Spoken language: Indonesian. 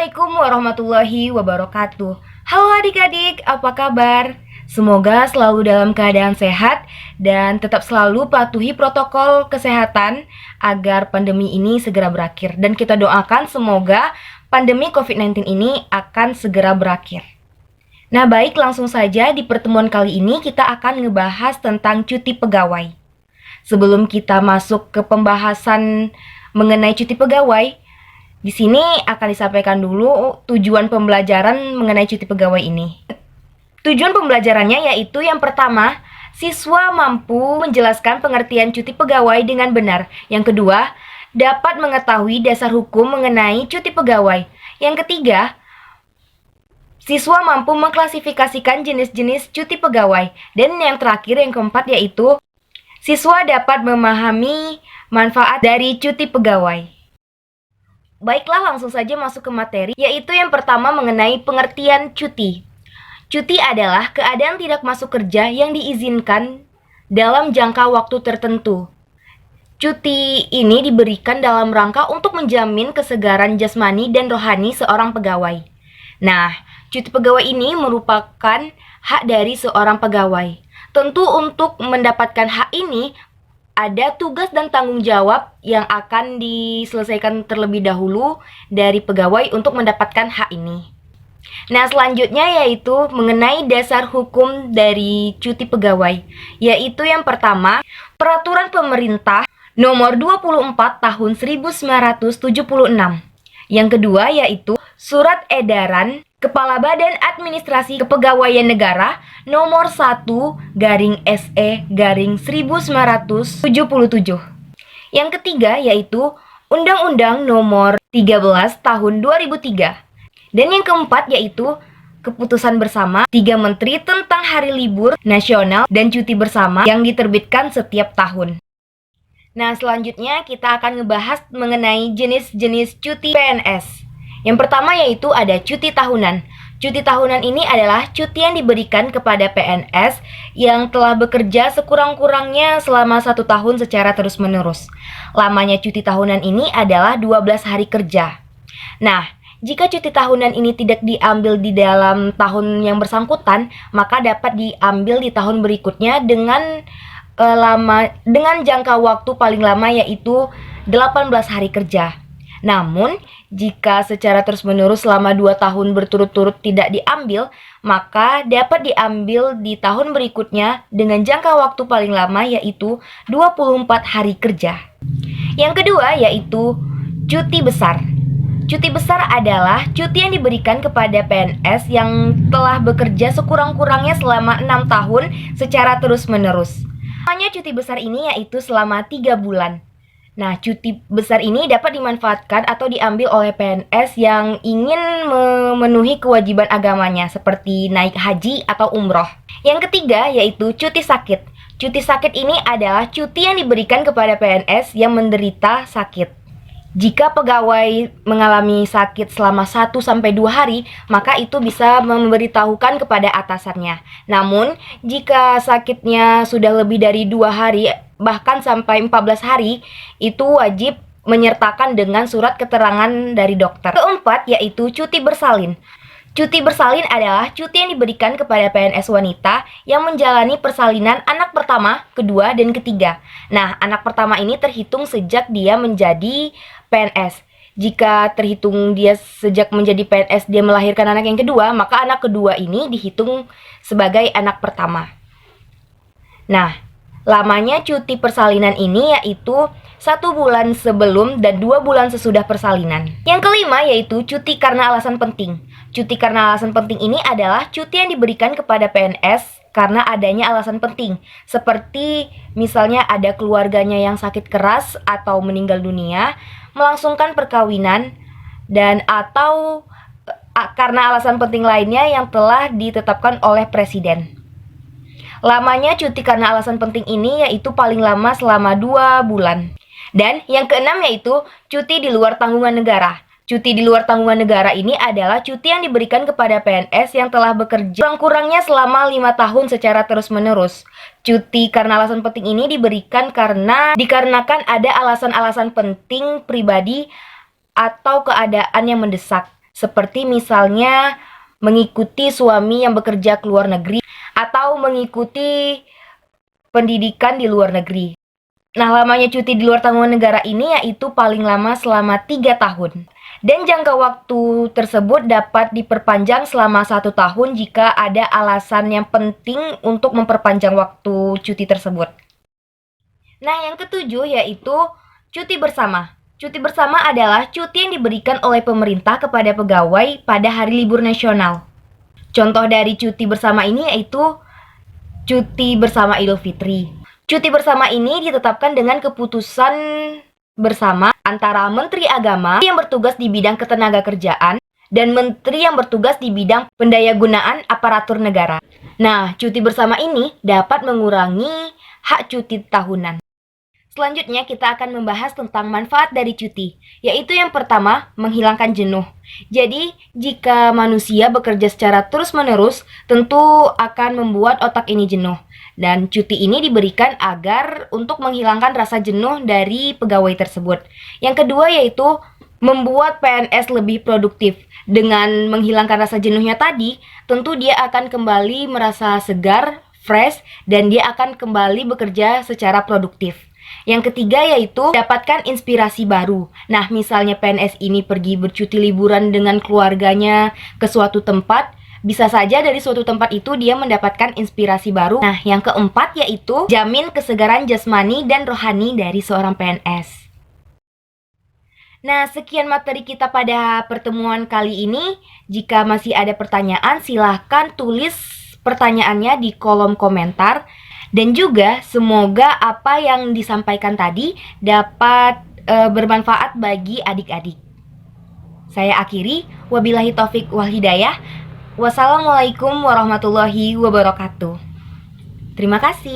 Assalamualaikum warahmatullahi wabarakatuh. Halo adik-adik, apa kabar? Semoga selalu dalam keadaan sehat dan tetap selalu patuhi protokol kesehatan agar pandemi ini segera berakhir. Dan kita doakan semoga pandemi COVID-19 ini akan segera berakhir. Nah baik, langsung saja di pertemuan kali ini kita akan ngebahas tentang cuti pegawai. Sebelum kita masuk ke pembahasan mengenai cuti pegawai, di sini akan disampaikan dulu tujuan pembelajaran mengenai cuti pegawai ini. Tujuan pembelajarannya yaitu yang pertama, siswa mampu menjelaskan pengertian cuti pegawai dengan benar. Yang kedua, dapat mengetahui dasar hukum mengenai cuti pegawai. Yang ketiga, siswa mampu mengklasifikasikan jenis-jenis cuti pegawai. Dan yang terakhir, yang keempat yaitu siswa dapat memahami manfaat dari cuti pegawai. Baiklah, langsung saja masuk ke materi, yaitu yang pertama mengenai pengertian cuti. Cuti adalah keadaan tidak masuk kerja yang diizinkan dalam jangka waktu tertentu. Cuti ini diberikan dalam rangka untuk menjamin kesegaran jasmani dan rohani seorang pegawai. Nah, cuti pegawai ini merupakan hak dari seorang pegawai. Tentu untuk mendapatkan hak ini, ada tugas dan tanggung jawab yang akan diselesaikan terlebih dahulu dari pegawai untuk mendapatkan hak ini. Nah, selanjutnya yaitu mengenai dasar hukum dari cuti pegawai, yaitu yang pertama, Peraturan Pemerintah Nomor 24 Tahun 1976. Yang kedua yaitu Surat Edaran Kepala Badan Administrasi Kepegawaian Negara Nomor 1/SE/1977. Yang ketiga yaitu Undang-Undang Nomor 13 Tahun 2003. Dan yang keempat yaitu Keputusan Bersama 3 Menteri tentang Hari Libur Nasional dan Cuti Bersama yang diterbitkan setiap tahun. Nah, selanjutnya kita akan ngebahas mengenai jenis-jenis cuti PNS. Yang pertama yaitu ada cuti tahunan. Cuti tahunan ini adalah cuti yang diberikan kepada PNS yang telah bekerja sekurang-kurangnya selama 1 tahun secara terus-menerus. Lamanya cuti tahunan ini adalah 12 hari kerja. Nah, jika cuti tahunan ini tidak diambil di dalam tahun yang bersangkutan, maka dapat diambil di tahun berikutnya dengan jangka waktu paling lama yaitu 18 hari kerja. Namun, jika secara terus-menerus selama 2 tahun berturut-turut tidak diambil, maka dapat diambil di tahun berikutnya dengan jangka waktu paling lama yaitu 24 hari kerja. Yang kedua yaitu cuti besar. Cuti besar adalah cuti yang diberikan kepada PNS yang telah bekerja sekurang-kurangnya selama 6 tahun secara terus-menerus. Namanya cuti besar ini yaitu selama 3 bulan. Nah, cuti besar ini dapat dimanfaatkan atau diambil oleh PNS yang ingin memenuhi kewajiban agamanya seperti naik haji atau umroh. Yang ketiga yaitu cuti sakit. Cuti sakit ini adalah cuti yang diberikan kepada PNS yang menderita sakit. Jika pegawai mengalami sakit selama 1-2 hari, maka itu bisa memberitahukan kepada atasannya. Namun, jika sakitnya sudah lebih dari 2 hari, bahkan sampai 14 hari, itu wajib menyertakan dengan surat keterangan dari dokter. Keempat, yaitu cuti bersalin. Cuti bersalin adalah cuti yang diberikan kepada PNS wanita yang menjalani persalinan anak pertama, kedua, dan ketiga. Nah, anak pertama ini terhitung sejak dia menjadi PNS. Jika terhitung dia sejak menjadi PNS dia melahirkan anak yang kedua, maka anak kedua ini dihitung sebagai anak pertama. Nah, lamanya cuti persalinan ini yaitu 1 bulan sebelum dan 2 bulan sesudah persalinan. Yang kelima yaitu cuti karena alasan penting. Cuti karena alasan penting ini adalah cuti yang diberikan kepada PNS karena adanya alasan penting. Seperti misalnya ada keluarganya yang sakit keras atau meninggal dunia, melangsungkan perkawinan, dan atau karena alasan penting lainnya yang telah ditetapkan oleh Presiden. Lamanya cuti karena alasan penting ini yaitu paling lama selama 2 bulan. Dan yang keenam yaitu cuti di luar tanggungan negara. Cuti di luar tanggungan negara ini adalah cuti yang diberikan kepada PNS yang telah bekerja kurang-kurangnya selama 5 tahun secara terus-menerus. Cuti karena alasan penting ini diberikan dikarenakan ada alasan-alasan penting pribadi atau keadaan yang mendesak. seperti misalnya mengikuti suami yang bekerja ke luar negeri atau mengikuti pendidikan di luar negeri. Nah, lamanya cuti di luar tanggungan negara ini yaitu paling lama selama 3 tahun. Dan jangka waktu tersebut dapat diperpanjang selama 1 tahun jika ada alasan yang penting untuk memperpanjang waktu cuti tersebut. Nah, yang ketujuh yaitu cuti bersama. Cuti bersama adalah cuti yang diberikan oleh pemerintah kepada pegawai pada hari libur nasional. Contoh dari cuti bersama ini yaitu cuti bersama Idul Fitri. Cuti bersama ini ditetapkan dengan keputusan bersama antara Menteri Agama yang bertugas di bidang ketenagakerjaan dan Menteri yang bertugas di bidang pendayagunaan aparatur negara. Nah, cuti bersama ini dapat mengurangi hak cuti tahunan. Selanjutnya kita akan membahas tentang manfaat dari cuti, yaitu yang pertama, menghilangkan jenuh. Jadi, jika manusia bekerja secara terus-menerus, tentu akan membuat otak ini jenuh. Dan cuti ini diberikan agar untuk menghilangkan rasa jenuh dari pegawai tersebut. Yang kedua yaitu membuat PNS lebih produktif. Dengan menghilangkan rasa jenuhnya tadi, tentu dia akan kembali merasa segar, fresh, dan dia akan kembali bekerja secara produktif. Yang ketiga yaitu dapatkan inspirasi baru. Nah, misalnya PNS ini pergi bercuti liburan dengan keluarganya ke suatu tempat, bisa saja dari suatu tempat itu dia mendapatkan inspirasi baru. Nah, yang keempat yaitu jamin kesegaran jasmani dan rohani dari seorang PNS. Nah, sekian materi kita pada pertemuan kali ini. Jika masih ada pertanyaan, silahkan tulis pertanyaannya di kolom komentar. Dan juga semoga apa yang disampaikan tadi dapat bermanfaat bagi adik-adik. Saya akhiri, wabillahi taufik wal hidayah. Wassalamualaikum warahmatullahi wabarakatuh. Terima kasih.